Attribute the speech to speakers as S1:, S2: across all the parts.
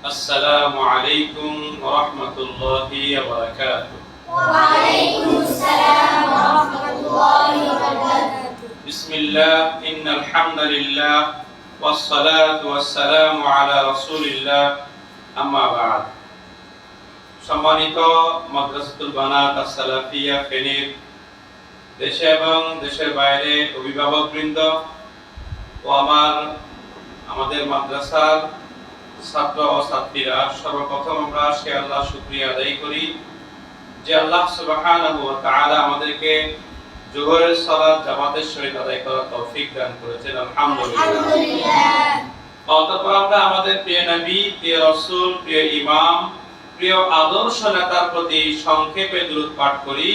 S1: السلام عليكم ورحمة الله وبركاته.
S2: وعليكم السلام ورحمة الله وبركاته.
S1: بسم الله إن الحمد لله والصلاة والسلام على رسول الله أما بعد. সম্মানিত মাদ্রাসাতুল বানাত আস-সালাফিয়া ফেনীর দেশে এবং দেশের বাইরে অভিভাবকবৃন্দ ও আমাদের মাদ্রাসার ছাত্র ও ছাত্রীরা, সর্বপ্রথম আমরা আজকে আল্লাহর শুকরিয়া আদায় করি যে আল্লাহ সুবহানাহু ওয়া তাআলা আমাদেরকে জোহরের সালাত জামাতের সহিত আদায় করার তৌফিক দান করেছেন। আলহামদুলিল্লাহ। অতঃপর আমরা আমাদের প্রিয় নবী, প্রিয় রাসূল, প্রিয় ইমাম, প্রিয় আদর্শ নেতার প্রতি সংক্ষেপে দুরূদ পাঠ করি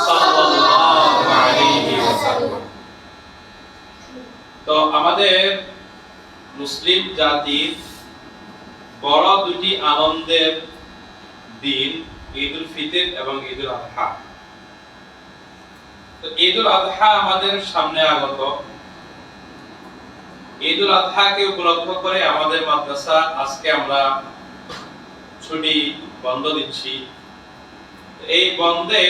S1: সাল্লাল্লাহু আলাইহি ওয়াসাল্লাম। তো আমাদের মুসলিম জাতির বড় দুটি আনন্দের দিন ঈদুল ফিতর এবং ঈদুল আযহা। তো ঈদুল আযহা আমাদের সামনে আগত। ঈদুল আযহাকে উপলক্ষ করে আমাদের মাদ্রাসা আজকে আমরা ছুটি বন্ধ দিচ্ছি। এই বন্ধে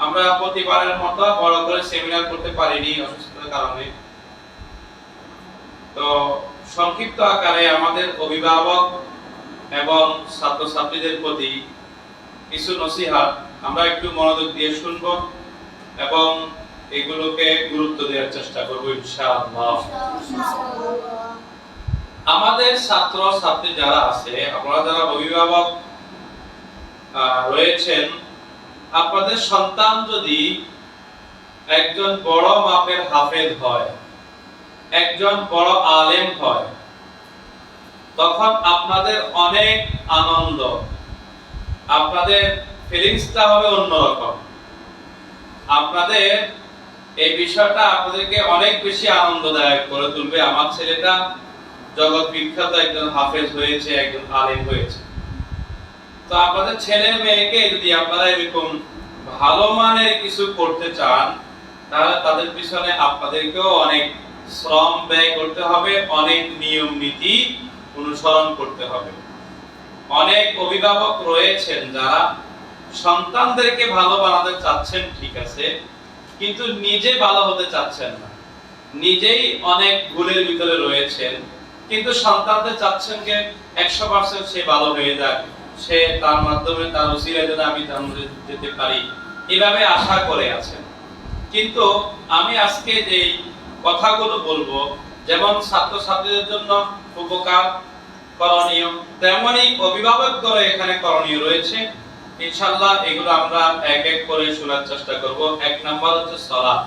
S1: আমরা প্রতিবারের মতো বড় করে সেমিনার করতে পারিনি অসুস্থতার কারণে। তো সংক্ষিপ্ত আকারে আমাদের অভিভাবক এবং ছাত্রছাত্রীদের প্রতি কিছু নসিহত আমরা একটু মনোযোগ দিয়ে শুনবো এবং এগুলোকে গুরুত্ব দেওয়ার চেষ্টা করব ইনশাআল্লাহ। আমাদের ছাত্র ছাত্রী যারা আছে, আপনারা যারা অভিভাবক রয়েছেন, আপনাদের সন্তান যদি একজন বড় মাপের হাফেজ হয়, একজন বড় আলেম হয়, তখন আপনাদের অনেক আনন্দ, আপনাদের ফিলিংসটা হবে অন্যরকম। আপনাদের এই বিষয়টা আপনাদেরকে অনেক বেশি আনন্দদায়ক করে তুলবে। আমার ছেলেটা জগৎ বিখ্যাত একজন হাফেজ হয়েছে, একজন আলেম হয়েছে। তো আপনাদের ছেলে মেয়েকে যদি আপনারা এরকম ভালো মানের কিছু করতে চান, তাহলে তাদের পিছনে আপনাদেরকেও অনেক শ্রম ব্যয় করতে হবে, অনেক নিয়ম নীতি অনুসরণ করতে হবে। অনেক অভিভাবক রয়েছেন যারা সন্তানদেরকে ভালো বানাতে চাচ্ছেন, ঠিক আছে, কিন্তু নিজে ভালো হতে চাচ্ছেন না, নিজেই অনেক ভুলের ভিতরে রয়েছেন, কিন্তু সন্তানদের চাচ্ছেন যে 100% সে ভালো হয়ে যাক, সে তার মাধ্যমে তার উসিলায় যেন আমি জান্নাতে যেতে পারি, এভাবে আশা করে আছেন। কিন্তু আমি আজকে যে কথাগুলো বলবো, যেমন ছাত্রছাত্রীদের জন্য উপকার করণীয়, তেমনি অভিভাবকদের এখানে করণীয় রয়েছে। ইনশাআল্লাহ এগুলো আমরা এক এক করে শোনার চেষ্টা করব। এক নাম্বার হচ্ছে সালাত।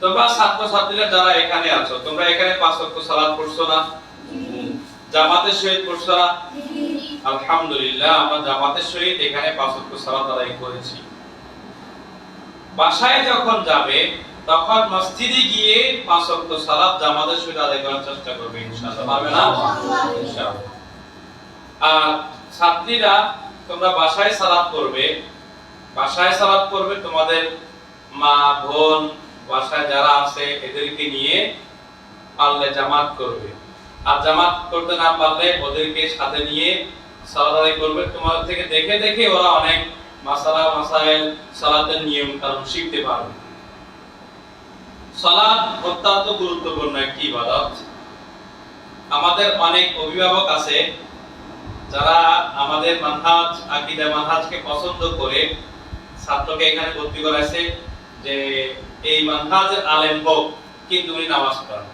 S1: তোমরা ছাত্রছাত্রীরা যারা এখানে আছো, তোমরা এখানে 5 ওয়াক্ত সালাত পড়ছো না? জামাতের সহিত পড়ছো না? আলহামদুলিল্লাহ, আমরা জামাতের সহিত এখানে 5 ওয়াক্ত সালাত আদায় করেছি। বাসায় যখন যাবে তখন মসজিদে গিয়ে 5 ওয়াক্ত সালাত জামাতের সহিত আদায় করার চেষ্টা করবে, ইনশাআল্লাহ। পারবে না? ইনশাআল্লাহ। আর ছাত্রীরা তোমরা বাসায় সালাত করবে, বাসায় সালাত করবে, তোমাদের মা বোন বাসায় যারা আছে এদেরকে নিয়ে পারলে জামাত করবে। আর জামাত করতে না পারলে ওদেরকে সাথে নিয়ে সালাত আদায় করবে। তোমাদের থেকে দেখে দেখে ওরা অনেক মাসালা মাসাইল, সালাতের নিয়ম কানুন শিখতে পারবে। সালাত অত্যন্ত গুরুত্বপূর্ণ একটি ইবাদত। আমাদের অনেক অভিভাবক আছে যারা আমাদের মানহাজ, আকীদা মানহাজকে পছন্দ করে ছাত্রকে এখানে ভর্তি করাইছে যে এই মানহাজের আলেম হোক, কিন্তু উনি নামাজ পড়েন।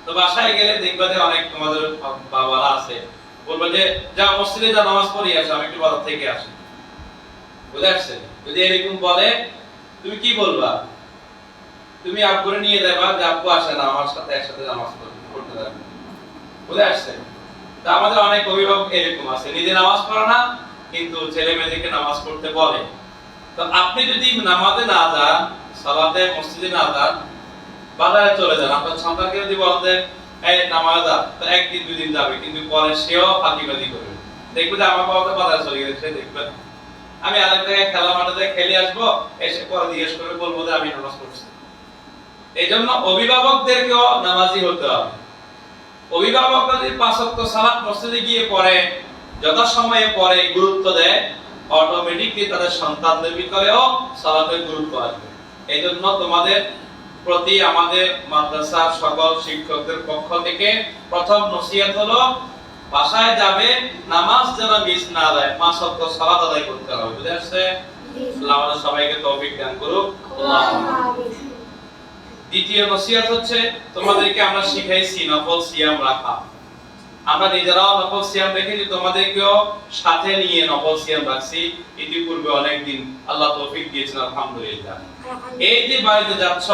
S1: তো বাসায় গেলে দেখবে যে অনেক তোমাদের বাবারা আছে, বলবে যে যা মসজিদে যা নামাজ পড়ি আসো, আমি একটু বাজার থেকে আসি। বুঝে আসছে? যদি এরকম বলে, তুমি কি বলবা? তুমি আব্বুরে নিয়ে যাবা যে আব্বু আসে না আমার সাথে একসাথে নামাজ পড়তে যাবে। বুঝে আসছে? তা আমাদের অনেক অভিভাবক এরকম আছে, নিজে নামাজ পড়ে না কিন্তু ছেলে মেয়েদেরকে নামাজ পড়তে বলে। তো আপনি যদি নামাজে না যান, সালাতে মসজিদে না যান, বাজারে চলে যান, আপনার সন্তানকে যদি বলেন এই নামাজে যা, তো একদিন দুই দিন যাবে, কিন্তু পরে সেও ফাঁকিবাজি করবে। দেখবে যে আমার বাবা তো বাজারে চলে গেছে, দেখবেন আমি আরেক জায়গায় খেলা মাঠে খেলে আসবো, এসে পরে জিজ্ঞেস করে বলবো যে আমি নামাজ পড়ছি। এই জন্য অভিভাবকদেরকেও নামাজি হতে হবে। অভিভাবকরা যদি 5 ওয়াক্ত সালাত মসজিদে গিয়ে পড়ে, যথাসময়ে পড়ে, গুরুত্ব দেয়, অটোমেটিকলি তাদের সন্তানদের ভিতরেও সালাতের গুরুত্ব আসবে। এইজন্য তোমাদের প্রতি আমাদের মাদ্রাসার সকল শিক্ষকদের পক্ষ থেকে প্রথম নসিহত হলো, বাসায় যাবে নামাজ যেন মিস না যায়, 5 ওয়াক্ত সালাত আদায় করতে হবে। বুঝে আসছে? আল্লাহ আমাদের সবাইকে তৌফিক দান করুক। দ্বিতীয় নসিহত হচ্ছে, তোমাদেরকে আমরা শিখাইছি নফল সিয়াম রাখা। আমরা নিজেরাও নফল সিয়াম রেখেছি, তোমাদেরকেও সাথে নিয়ে নফল সিয়াম রাখছি ইতিপূর্বে অনেক দিন। আল্লাহ তৌফিক দিয়েছেন, আলহামদুলিল্লাহ। এই যে বাড়িতে যাচ্ছ,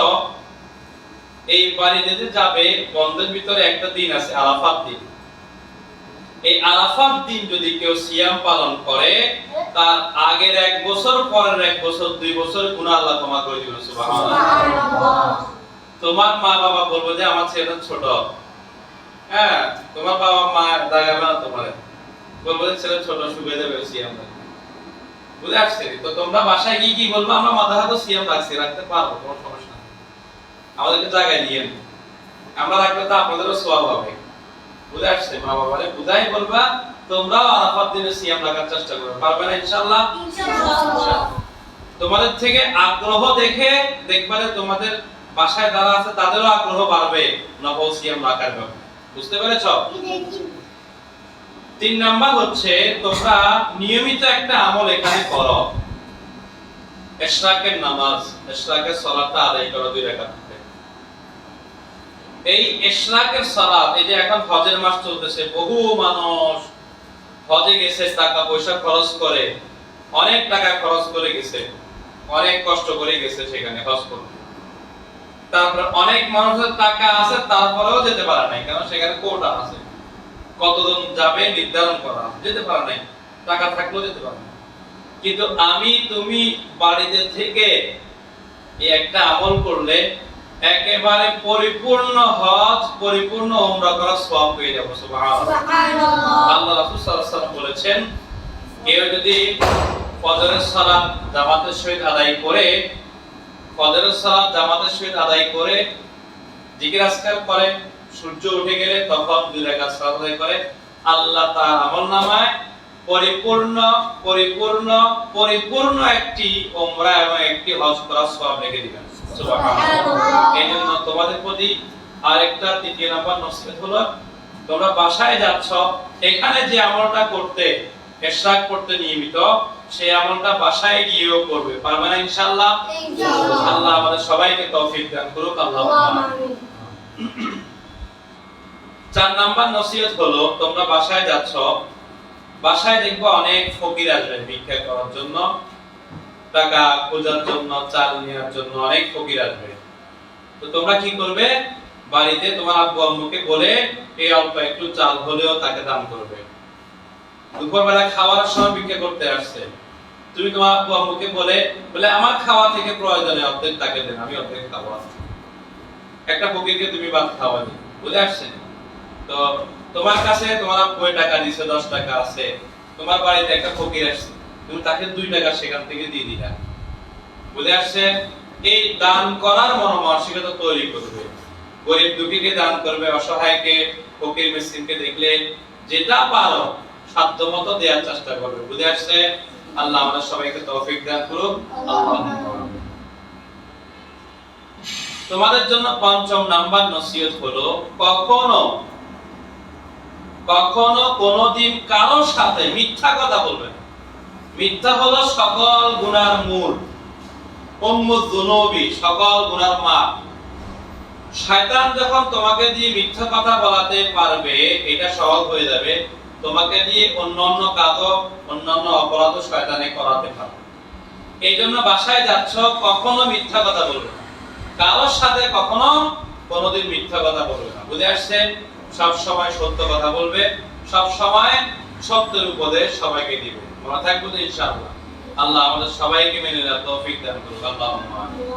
S1: এই বাড়িতে যে যাবে, বন্ধের ভিতরে একটা দিন আছে, আরাফাত দিন। এই আরাফাত দিন যদি কেউ সিয়াম পালন করে, তার আগের 1 বছর, পরের 1 বছর, 2 বছর গুনাহ আল্লাহ ক্ষমা করে দিবেন। সুবহানাল্লাহ। তোমার মা বাবা বলবে যে আমার ছেলেটা ছোট, হ্যাঁ, তোমার বাবা মা দাগাবে না, তোমার বলবে যে ছেলে ছোট, শুকিয়ে দেবে সিয়াম। বুঝে আসছে? তো তোমরা বাসায় গিয়ে কি বলবো, আমরা মাথা হাতে সিয়াম রাখছি, রাখতে পারবো, কোনো সমস্যা নেই, আমাদেরকে জায়গায় নিয়ে নেন, আমরা রাখলে তো আপনাদেরও সওয়াব হবে। বুঝে আসছে? মা বাবারে বুঝাই বলবা, তোমরাও আরাফাত দিনে সিয়াম রাখার চেষ্টা করবে, পারবে না ইনশাআল্লাহ? ইনশাআল্লাহ। তোমাদের থেকে আগ্রহ দেখে দেখবা যে তোমাদের বাসায় যারা আছে তাদেরও আগ্রহ বাড়বে নফল সিয়াম রাখার ব্যাপারে। বুঝতে পেরেছো? 3 নাম্বার হচ্ছে, তোমরা নিয়মিত একটা আমল এখানে করো, ইশরাকের নামাজ, ইশরাকের সালাতটা আদায় করো 2 রাকাত। এই ইশরাকের সালাত, এই যে এখন হজের মাস চলতেছে, বহু মানুষ হজে গেছে, টাকা পয়সা খরচ করে, অনেক টাকা খরচ করে গেছে, অনেক কষ্ট করে গেছে সেখানে হজ করতে। তারপর অনেক মানুষের টাকা আছে, তারপরেও যেতে পারে নাই, কারণ সেখানে কোটা আছে, কতজন যাবে নির্ধারণ করা, যেতে পারে নাই, টাকা থাকলেও যেতে পারে না। কিন্তু আমি তুমি বাড়িতে থেকে এই একটা আমল করলে একেবারে পরিপূর্ণ হজ, পরিপূর্ণ উমরা করার সওয়াব পেয়ে যাব। সুবহানাল্লাহ। আল্লাহ রাসূল সাল্লাল্লাহু আলাইহি ওয়াসাল্লাম বলেছেন, কেউ যদি ফজরের সালাত জামাতের সহিত আদায় করে, ফজরের সালাত জামাতের সহিত আদায় করে জিকির আজকার করে, সূর্য উঠে গেলে তখন 2 রাকাত সালাত আদায় করে, আল্লাহ তার আমলনামায় পরিপূর্ণ পরিপূর্ণ পরিপূর্ণ একটি উমরা এবং একটি হজ করার সওয়াব লিখে দিবেন। সুবহানাল্লাহ। এইজন্য তোমাদের প্রতি আরেকটা 3 নাম্বার নসিহত হলো, তোমরা বাসায় যাচ্ছ, এখানে যে আমলটা করতে, ইশরাক করতে নিয়মিত, সেই আমলটা বাসায় গিয়েও করবে, পারবে না ইনশাআল্লাহ? ইনশাআল্লাহ। আল্লাহ আমাদের সবাইকে তৌফিক দান করুক। আল্লাহুম্মা আমিন। 4 নাম্বার নসিহত হলো, তোমরা বাসায় যাচ্ছ, বাসায় দেখবা অনেক ফকির আসবে ভিক্ষা করার জন্য, টাকা খোঁজার জন্য, চাল নেওয়ার জন্য অনেক ফকির আসবে। তো তোমরা কি করবে, বাড়িতে তোমার আব্বু আম্মুকে বলে এই অল্প একটু চাল হলেও তাকে দান করবে। দুপুরবেলা খাওয়ার সময় ভিক্ষা করতে আসছে, তুমি তোমার আব্বু আম্মুকে বলে আমার খাওয়া থেকে প্রয়োজনে অর্ধেক তাকে দেন, আমি অর্ধেক খাবো। একটা ফকিরকে তুমি ভাত খাওয়ানি, বুঝে আসছে? তো তোমার কাছে তোমার আব্বু টাকা দিছে, 10 টাকা আছে, তোমার বাড়িতে একটা ফকির আসছে, তুমি তাকে 2 টাকা সেখান থেকে দিয়ে দিলা। বুঝে আসছে? এই দান করার মনোমানসিকতা তৈরি করবে, গরিব দুঃখীকে দান করবে, অসহায়কে, ফকির মিসকিনকে দেখলে যেটা পারো সাধ্যমতো দেওয়ার চেষ্টা করবে। বুঝে আসছে? আল্লাহ আমাদের সবাইকে তৌফিক দান করুক। তোমাদের জন্য 5 নাম্বার নসিহত হলো, কখনো কখনো কোনদিন কারো সাথে মিথ্যা কথা বলবে না। মিথ্যা হলো সকল গুনার মূল, উম্মুয যুনুবি, সকল গুনার মা। শয়তান যখন তোমাকে দিয়ে মিথ্যা কথা বলাতে পারবে, এটা সহজ হয়ে যাবে, তোমাকে দিয়ে অন্যান্য কাজও, অন্যান্য অপরাধও শয়তানে করাতে পারবে। এইজন্য বাসায় যাচ্ছ, কখনো মিথ্যা কথা বলবে না, কারোর সাথে কখনো কোনোদিন মিথ্যা কথা বলবে না। বুঝে আসছে? সব সময় সত্য কথা বলবে, সব সময় সত্যের উপদেশ সবাইকে দিবে। মনে থাকবে তো ইনশাআল্লাহ? আল্লাহ আমাদের সবাইকে মেনে নেওয়ার তৌফিক দান করুক। আল্লাহুম্মা আমিন।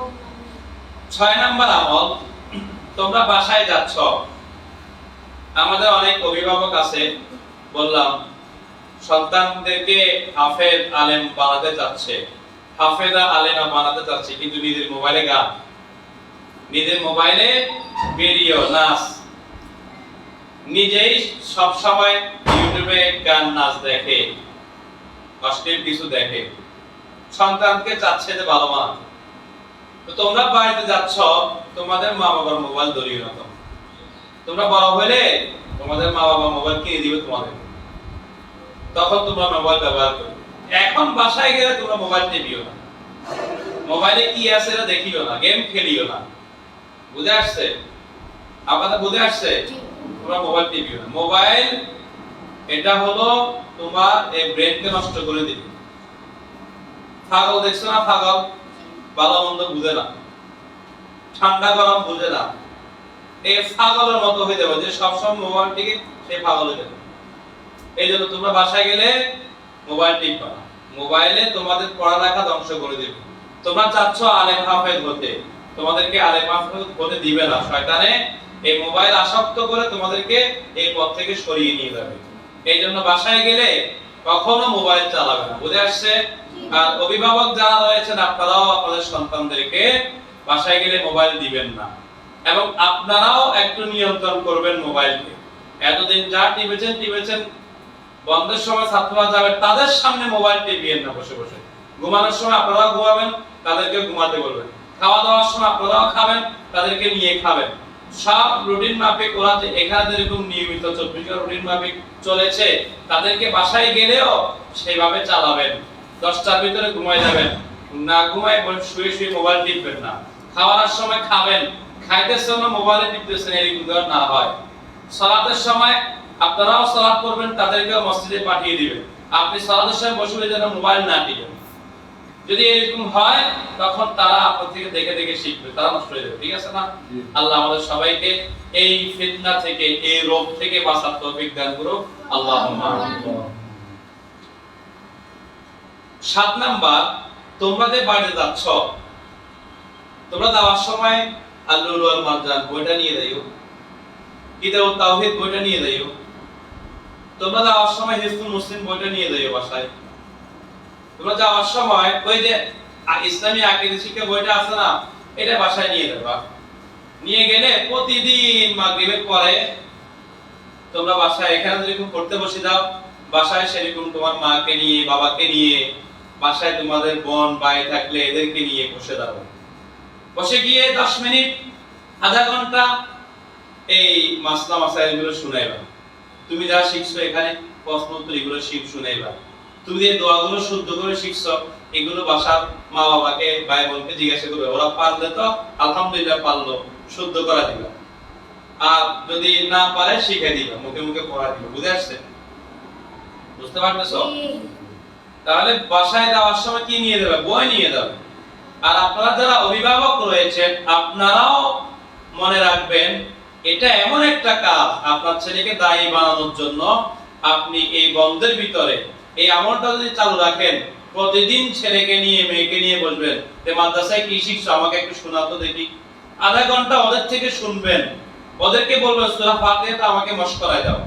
S1: 6 নাম্বার আমল, তোমরা বাসায় যাচ্ছ, আমাদের অনেক অভিভাবক আছে, বললাম সন্তানদেরকে হাফেজ আলেম বানাতে চাচ্ছে, হাফেজা আলেমা বানাতে চাচ্ছে, কিন্তু নিজের মোবাইলে গান, নিজের মোবাইলে ভিডিও, নাচ, নিজেই সব সময় ইউটিউবে গান নাচ দেখে, অশ্লীল কিছু দেখে, সন্তানকে চাচ্ছে যে ভালো বানাতে। তো তোমরা বাড়িতে যাচ্ছ, তোমাদের মা বাবার মোবাইল ধরিও না। তোমরা বড় হলে তোমাদের মা বাবা মোবাইল কিনে দিবে তোমাদের, তখন তোমরা মোবাইল ব্যবহার করবে। এখন বাসায় গেলে তোমরা মোবাইল টিপিও না, মোবাইলে কি আছে এটা দেখিও না, গেম খেলিও না। বুঝে আসছে? আপনাদের বুঝে আসছে? তোমরা মোবাইল টিপিও না। মোবাইল এটা হলো তোমার এই ব্রেনকে নষ্ট করে দিবে। পাগল দেখছো না? পাগল ভালো মন্দ বুঝে না, ঠান্ডা গরম বুঝে না, এই পাগলের মতো হয়ে যাবে, যে সবসময় মোবাইল টিকে সে পাগল হয়ে যাবে। এই জন্য তোমরা বাসায় গেলে মোবাইল টিপবা না। মোবাইলে তোমাদের পড়ালেখা ধ্বংস করে দেবে। তোমরা চাচ্ছ আলেম হাফেজ হতে, তোমাদেরকে আলেম হাফেজ হতে দিবে না। শয়তানে এই মোবাইল আসক্ত করে তোমাদেরকে এই পথ থেকে সরিয়ে নিয়ে যাবে। এই জন্য বাসায় গেলে কখনো মোবাইল চালাবে না। বুঝে আসছে? আর অভিভাবক যারা রয়েছেন, আপনারাও আপনাদের সন্তানদেরকে বাসায় গেলে মোবাইল দিবেন না, এবং আপনারাও একটু নিয়ন্ত্রণ করবেন মোবাইলকে। এতদিন যা টিপেছেন, বন্ধের সময় ছাত্ররা যাবে, তাদের সামনে মোবাইল টিপিয়েন না বসে বসে। ঘুমানোর সময় আপনারাও ঘুমাবেন, তাদেরকে ঘুমাতে বলবেন। খাওয়া দাওয়ার সময় আপনারাও খাবেন, তাদেরকে নিয়ে খাবেন। সব রুটিন মাফিক ওরা যে এখানে যেরকম নিয়মিত 24 ঘন্টা রুটিন মাফিক চলেছে, তাদেরকে বাসায় গেলেও সেইভাবে চালাবেন। 10টার ভিতরে ঘুমায় যাবেন, না ঘুমায় শুয়ে শুয়ে মোবাইল টিপবেন না। খাওয়ার সময় খাবেন, খাইতেছেন না মোবাইলে টিপতেছেন, এরকম যেন না হয়। সালাতের সময় আপনারাও সালাত করবেন, তাদেরকেও মসজিদে পাঠিয়ে দিবেন। আপনি সালাতের সময় বসে যেন মোবাইল না টিপেন। যদি এরকম হয়, তখন তারা আপনার থেকে দেখে দেখে শিখবে, তারা নষ্ট হয়ে যাবে। ঠিক আছে না? আল্লাহ আমাদের সবাইকে এই ফিতনা থেকে, এই রোগ থেকে বাঁচার তৌফিক দান করুন। আল্লাহুম্মা আমিন। 7 নাম্বার, তোমরা যে বাড়িতে যাচ্ছ, তোমরা যাওয়ার সময় আল-লুলু ওয়াল মারজান বইটা নিয়ে যাইও, কিতাবুত তাওহীদ বইটা নিয়ে যাইও। তোমরা যাওয়ার সময় হিজবুল মুসলিম বইটা নিয়ে যাইও বাসায়। তোমরা যাওয়ার সময় ওই যে ইসলামী আকীদা শিক্ষা বইটা আছে না, এটা বাসায় নিয়ে যাবা। নিয়ে গেলে প্রতিদিন মাগরিবের পরে তোমরা বাসায় এখানে যেরকম পড়তে বসে যাও, বাসায় সেরকম তোমার মাকে নিয়ে, বাবাকে নিয়ে, বাসায় তোমাদের বোন ভাই থাকলে এদেরকে নিয়ে বসে যাও। বসে গিয়ে 10 মিনিট আধা ঘন্টা এই মাসলা মাসাইলগুলো শুনাইবা। তুমি যা শিখছো এখানে প্রশ্ন উত্তর এগুলো শুনাইবা। তুমি যে দোয়াগুলো শুদ্ধ করে শিখছো, এগুলো বাসার মা বাবাকে ভাই বোনকে জিজ্ঞাসা করবে। ওরা পারলে তো আলহামদুলিল্লাহ পারলো, শুদ্ধ করা দিবা। আর যদি না পারে শিখে দিবা, মুখে মুখে পড়া দিবা। বুঝে আসছে? বুঝতে পারতেছো? তাহলে বাসায় যাওয়ার সময় কি নিয়ে যাবে? বই নিয়ে যাবে। আর আপনারা যারা অভিভাবক রয়েছেন, আপনারাও মনে রাখবেন, এটা এমন একটা কাজ, আপনার ছেলেকে দায়ী বানানোর জন্য আপনি এই বন্ধের ভিতরে এই আমলটা যদি চালু রাখেন, প্রতিদিন ছেলেকে নিয়ে মেয়েকে নিয়ে বসবেন যে মাদ্রাসায় কি শিখছো আমাকে একটু শোনাও তো দেখি। আধা ঘন্টা ওদের থেকে শুনবেন, ওদেরকে বলবেন সূরা ফাতিহাটা আমাকে মশকরায় দাও।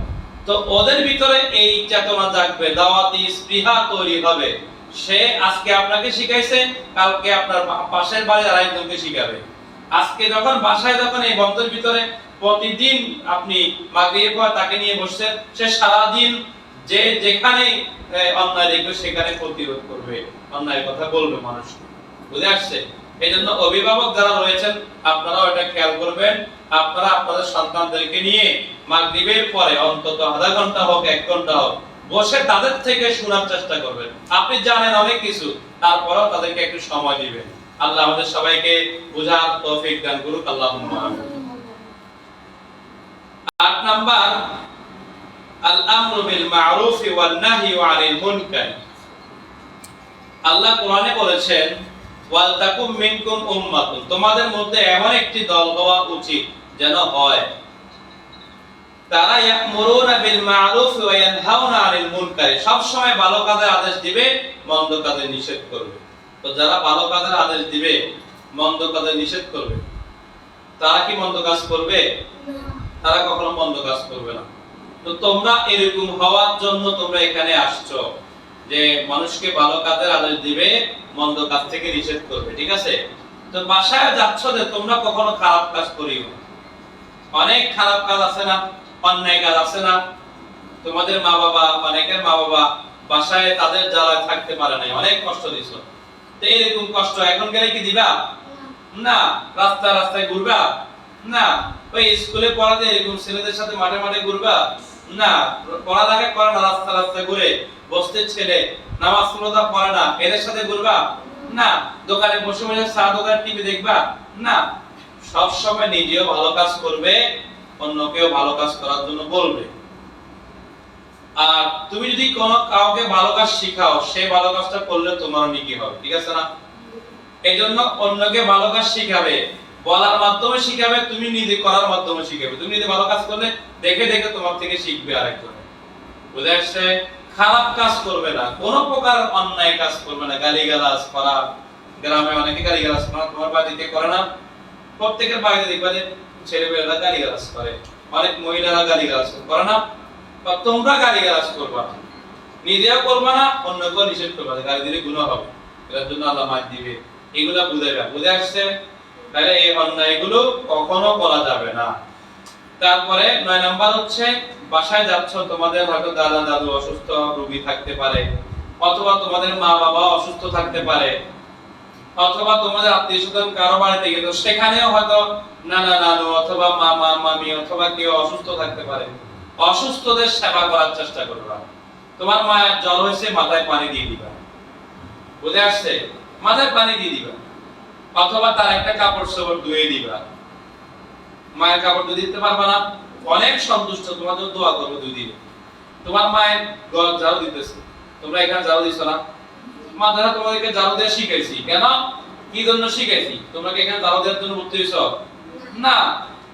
S1: তো ওদের ভিতরে এই চেতনা জাগবে, দাওয়াতি স্পৃহা তৈরি হবে। সে আজকে আপনাকে শিখাইছে, কালকে আপনার পাশের বাড়ির আরেকজনকে শিখাবে। আজকে যখন বাসায় যখন এই বন্ধের ভিতরে প্রতিদিন আপনি মাগরিবের পর তাকে নিয়ে বসছেন, সে সারা দিন যে যেখানে অন্যায় দেখবে সেখানে প্রতিরোধ করবে, অন্যায় কথা বলবে মানুষকে। বুঝে আসছে? এইজন্য অভিভাবক যারা রয়েছেন, আপনারাও এটা খেয়াল করবেন। আপনারা আপনাদের সন্তানদেরকে নিয়ে মাগরিবের পরে অন্তত আধা ঘন্টা হোক, 1 ঘন্টা হোক, বসে তাদের থেকে শোনার চেষ্টা করবেন। আপনি জানেন অনেক কিছু, তারপরেও তাদেরকে একটু সময় দিবেন। আল্লাহ আমাদের সবাইকে বুঝার তৌফিক দান করুক। আল্লাহুম্মা আমিন। 8 নাম্বার, আল আমরু বিল মা'রুফ ওয়ান নাহয়ু আনিল মুনকার। আল্লাহ কোরআনে বলেছেন, ওয়াল তাকুম মিনকুম উম্মাতুন, তোমাদের মধ্যে এমন একটি দল হওয়া উচিত যেন হয়, তারা ইয়ামুরুনা বিল মা'রুফ ওয়া ইয়ানহাউনা আনিল মুনকার, সব সময় ভালো কাজের আদেশ দিবে, মন্দ কাজের নিষেধ করবে। তো যারা ভালো কাজের আদেশ দিবে, মন্দ কাজের নিষেধ করবে, তারা কি মন্দ কাজ করবে? তারা কখনো মন্দ কাজ করবে না। তো তোমরা এরকম হওয়ার জন্য তোমরা এখানে আসছো, যে মানুষকে ভালো কাজের আদেশ দিবে, মন্দ কাজ থেকে নিষেধ করবে। ঠিক আছে? তো বাসায় যাচ্ছ যে তোমরা কখনো খারাপ কাজ করিও। অনেক খারাপ কাজ আছে না, অন্যায় কাজ আছে না? তোমাদের মা বাবা, অনেকের মা বাবা বাসায় তাদের জ্বালায় থাকতে পারে না, অনেক কষ্ট দিছো, তো এরকম কষ্ট এখন গেলে কি দিবা? না। রাস্তায় রাস্তায় ঘুরবা? না। ওই স্কুলে পড়াতে এরকম ছেলেদের সাথে মাঠে মাঠে ঘুরবা? না। পড়ালেখা করে না, রাস্তা রাস্তায় ঘুরে বসতে ছেলে, নামাজ রোজা পড়ে না, এদের সাথে ঘুরবা? না। দোকানে বসে বসে চা দোকান টিভি দেখবা? না। সব সময় নিজেও ভালো কাজ করবে, অন্যকেও ভালো কাজ করার জন্য বলবে। আর তুমি যদি কোনো কাউকে ভালো কাজ শিখাও, সেই ভালো কাজটা করলে তোমার নেকি হবে, ঠিক আছে না? এইজন্য অন্যকে ভালো কাজ শিখাবে, বলার মাধ্যমে শিখাবে, তুমি নিজে করার মাধ্যমে শিখাবে। তুমি নিজে ভালো কাজ করলে দেখে দেখে তোমার থেকে শিখবে আরেকজন। বুঝে আসছে? খারাপ কাজ করবে না, কোনো প্রকার অন্যায় কাজ করবে না, গালিগালাজ করা। গ্রামে অনেকে গালিগালাজ করে, তোমার বাড়িতে করে না? প্রত্যেকের বাড়িতে দেখবা যে ছেলেমেয়েরা গালিগালাজ করে, অনেক মহিলারা গালিগালাজ করে না? বা তোমরা গালিগালাজ করবা না, নিজেও করবা না, অন্যকেও নিষেধ করবা না, গালি দিলে গুনাহ হবে, এর জন্য আল্লাহ মার দিবে। এগুলা বুঝাইবা। বুঝে আসছে? তাহলে এই অন্যায়গুলো কখনো করা যাবে না। তারপরে 9 নাম্বার হচ্ছে, বাসায় যাচ্ছ, তোমাদের হয়তো দাদা দাদু অসুস্থ রোগী থাকতে পারে, অথবা তোমাদের মা বাবা অসুস্থ থাকতে পারে, অথবা তোমাদের আত্মীয়স্বজন কারো বাড়িতে গেল, সেখানেও হয়তো নানা নানু অথবা মামা মামি অথবা কেউ অসুস্থ থাকতে পারে। অসুস্থদের সেবা করার চেষ্টা করবা। তোমার মায়ের জ্বর হয়েছে, মাথায় পানি দিয়ে দিবা। বুঝে আসছে? মাথায় পানি দিয়ে দিবা, অথবা তার একটা কাপড় চোপড় ধুয়ে দিবা। মায়ের কাপড় ধুয়ে দিতে পারবা না? অনেক সন্তুষ্ট, তোমাদের দোয়া করবো 2 দিন। তোমার মায়ের ঘর ঝাড়ু দিতেছে, তোমরা এখানে ঝাড়ু দিছো না? মা দাদা তোমাদেরকে ঝাড়ু দেওয়া শিখাইছি, কেন কি জন্য শিখাইছি? তোমরা কি এখানে ঝাড়ু দেওয়ার জন্য ভর্তি হইছো? না।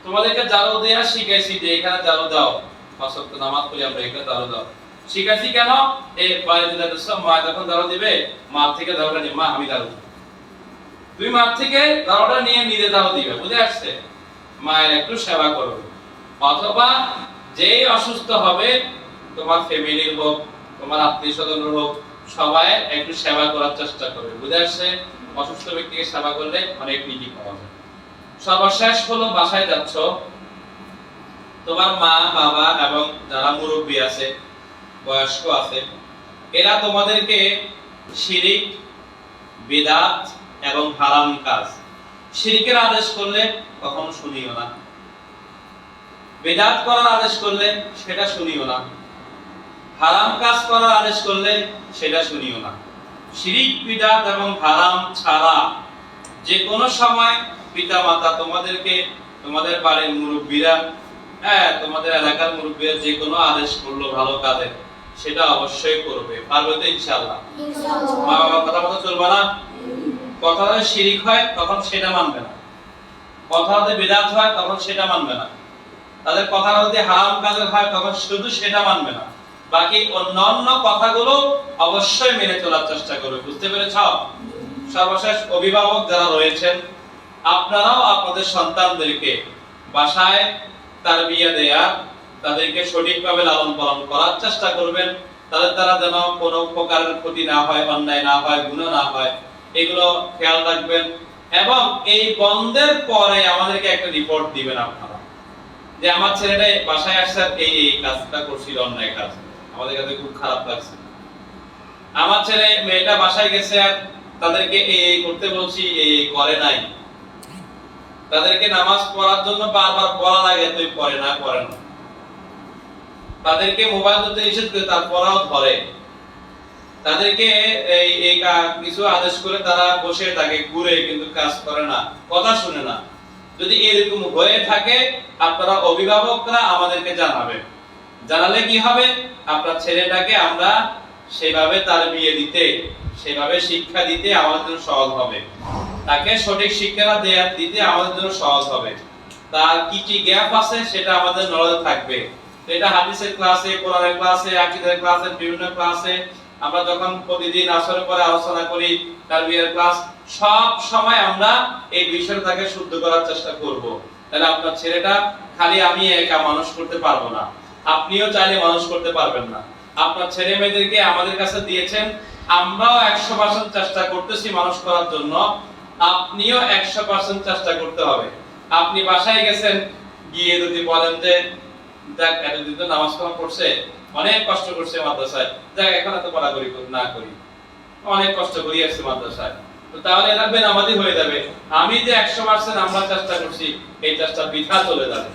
S1: তোমাদেরকে ঝাড়ু দেওয়া শিখাইছি যে এখানে ঝাড়ু দাও, 5 ওয়াক্ত নামাজ পড়ি আমরা, এখানে ঝাড়ু দাও শিখাইছি। কেন? এই বাড়িতে যাচ্ছো, মা যখন ঝাড়ু দিবে, মা থেকে ঝাড়ুটা নিয়ে, মা আমি ঝাড়ু দিই, তুমি মা থেকে ঝাড়ুটা নিয়ে নিজে ঝাড়ু দিবে। বুঝে আসছে? মায়ের একটু সেবা করবে। অথবা যেই অসুস্থ হবে, তোমার ফ্যামিলির হোক, তোমার আত্মীয়স্বজনের হোক, সবাই একটু সেবা করার চেষ্টা করবে। বুঝে আসছে? অসুস্থ ব্যক্তিকে সেবা করলে অনেক নেকি পাওয়া যায়। সর্বশেষ হলো, বাসায় যাচ্ছ, তোমার মা বাবা এবং যারা মুরব্বী আছে, বয়স্ক আছে, এরা তোমাদেরকে শিরিক, বিদআত এবং হারাম কাজ, শিরকের আদেশ করলে কখনো শুনিও না, বিদআত করার আদেশ করলে সেটা শুনিও না, হারাম কাজ করার আদেশ করলে সেটা শুনিও না। শিরিক, বিদআত এবং হারাম ছাড়া যে কোনো সময় পিতামাতা তোমাদেরকে, তোমাদের বাড়ির মুরব্বীরা, তোমাদের এলাকার মুরব্বীরা যে কোনো আদেশ করলো ভালো কাজে, সেটা অবশ্যই করবে। পারবে তো ইনশাআল্লাহ? মা বাবার কথা মতো চলবে না? কথা যদি শিরিক হয় তখন সেটা মানবে না, কথা যদি বিদআত হয় তখন সেটা মানবে না, তাদের কথা যদি হারাম কাজের হয় তখন শুধু সেটা মানবে না, বাকি অন্যান্য কথাগুলো অবশ্যই মেনে চলার চেষ্টা করবে। বুঝতে পেরেছ? সর্বশেষ অভিভাবক যারা রয়েছেন, আপনারাও আপনাদের সন্তানদেরকে বাসায় তারবিয়া দেয়া, তাদেরকে সঠিকভাবে লালন পালন করার চেষ্টা করবেন। তাদের দ্বারা যেন কোনো প্রকারের ক্ষতি না হয়, অন্যায় না হয়, গুনাহ না হয়, এগুলো খেয়াল রাখবেন। এবং এই বন্ধের পরে আমাদেরকে একটা রিপোর্ট দিবেন আপনারা, যে আমার ছেলেটা বাসায় আসছে, এই এই কাজটা করছিল, অন্যায় কাজ, আমাদের কাছে খুব খারাপ লাগছে। আমার ছেলে মেয়েটা বাসায় গেছে আর তাদেরকে এই করতে বলছি, এই করে নাই, তাদেরকে নামাজ পড়ার জন্য বারবার বলা লাগে, তুই পড়ে না, করে না, তাদেরকে মোবাইল ধরতে নিষেধ করে তারপরেও ধরে, তাদেরকে এই কিছু আদেশ করে তারা বসে থাকে, ঘুরে, কিন্তু কাজ করে না, কথা শুনে না। যদি এরকম হয়ে থাকে, আপনারা অভিভাবকরা আমাদেরকে জানাবেন। জানালে কি হবে? আপনার ছেলেটাকে আমরা সেভাবে তারবিয়া দিতে, সেভাবে শিক্ষা দিতে আমাদের জন্য সহজ হবে, তাকে সঠিক শিক্ষা দিতে আমাদের জন্য সহজ হবে। তার কি কি গ্যাপ আছে সেটা আমাদের নলেজে থাকবে। তো এটা হাদিসের ক্লাসে, কোরআনের ক্লাসে, আকীদার ক্লাসে, বিভিন্ন ক্লাসে আমরা যখন প্রতিদিন আসরের পরে আলোচনা করি, তারবিয়ার ক্লাস, সব সময় আমরা এই বিষয়টাকে শুদ্ধ করার চেষ্টা করব। তাহলে আপনার ছেলেটা খালি আমি একা মানুষ করতে পারবো না, আপনিও চাইলে মানুষ করতে পারবেন না। আপনার ছেলে মেয়েদেরকে আমাদের কাছে দিয়েছেন, আমরাও 100% চেষ্টা করতেছি মানুষ করার জন্য, আপনিও 100% চেষ্টা করতে হবে। আপনি বাসায় গেছেন, গিয়ে যদি বলেন যে যাক এতদিন তো নামাজ কালাম পড়ছে, অনেক কষ্ট করছে মাদ্রাসায়, যাক এখন এত পড়াকড়ি না করি, অনেক কষ্ট করি আসছে মাদ্রাসায়, তো তাহলে এরা বেনামাজি হয়ে যাবে। আমি যে 100% আমরা চেষ্টা করছি, এই চেষ্টা বৃথা চলে যাবে।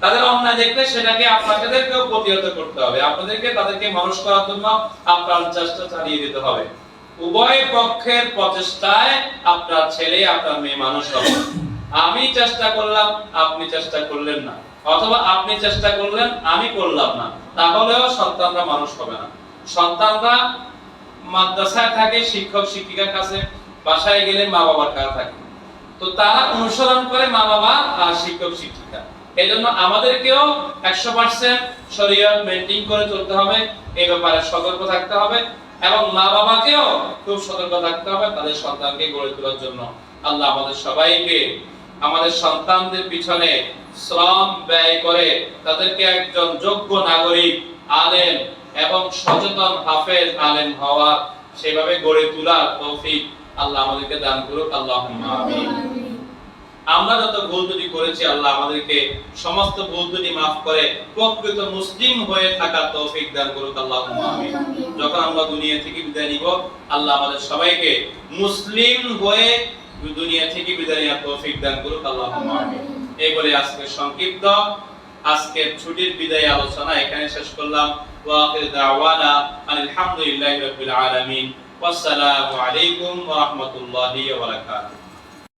S1: তাদের অন্যায় দেখলে সেটাকে আপনাদেরকেও প্রতিহত করতে হবে, আপনাদেরকে তাদেরকে মানুষ করার জন্য আপনার চেষ্টা চালিয়ে যেতে হবে। উভয় পক্ষের প্রচেষ্টায় আপনার ছেলে আপনার মেয়ে মানুষ হবে। আমি চেষ্টা করলাম, আপনি চেষ্টা করলেন না, অথবা আপনি চেষ্টা করলেন, আমি করলাম না, তাহলেও সন্তানরা মানুষ হবে না। সন্তানরা মাদ্রাসায় থাকে শিক্ষক শিক্ষিকার কাছে, বাসায় গেলে মা বাবার কাছে থাকে, তো তারা অনুসরণ করে মা বাবা আর শিক্ষক শিক্ষিকা। এজন্য আমাদেরকেও 100% শরীয়ত মেইনটেইন করে চলতে হবে, এই ব্যাপারে সতর্ক থাকতে হবে, এবং মা বাবাকেও খুব সতর্ক থাকতে হবে তাদের সন্তানকে গড়ে তোলার জন্য। আল্লাহ আমাদের সবাইকে আমাদের সন্তানদের পিছনে শ্রম ব্যয় করে তাদেরকে একজন যোগ্য নাগরিক, আলেম এবং সচেতন হাফেজ আলেম হওয়া, সেভাবে গড়ে তোলার তৌফিক আল্লাহ আমাদেরকে দান করুক। আল্লাহুম্মা আমিন। আমরা যত ভুল ত্রুটি করেছি আল্লাহ আমাদেরকে সমস্ত ভুল ত্রুটি মাফ করে প্রকৃত মুসলিম হয়ে থাকার তৌফিক দান করুক। আল্লাহুম্মা আমিন। যখন আমরা দুনিয়া থেকে বিদায় নিব, আল্লাহ আমাদের সবাইকে মুসলিম হয়ে দুনিয়া থেকে বিদায় নেওয়ার তৌফিক দান করুক। আল্লাহুম্মা আমিন। এই বলে আজকের সংক্ষিপ্ত আজকের ছুটির বিদায় আলোচনা এখানে শেষ করলাম। ওয়া আখির দাওয়ানা আলহামদুলিল্লাহি রাব্বিল আলামিন। ওয়াসসালামু আলাইকুম ওয়া রাহমাতুল্লাহি ওয়া বারাকাতুহু।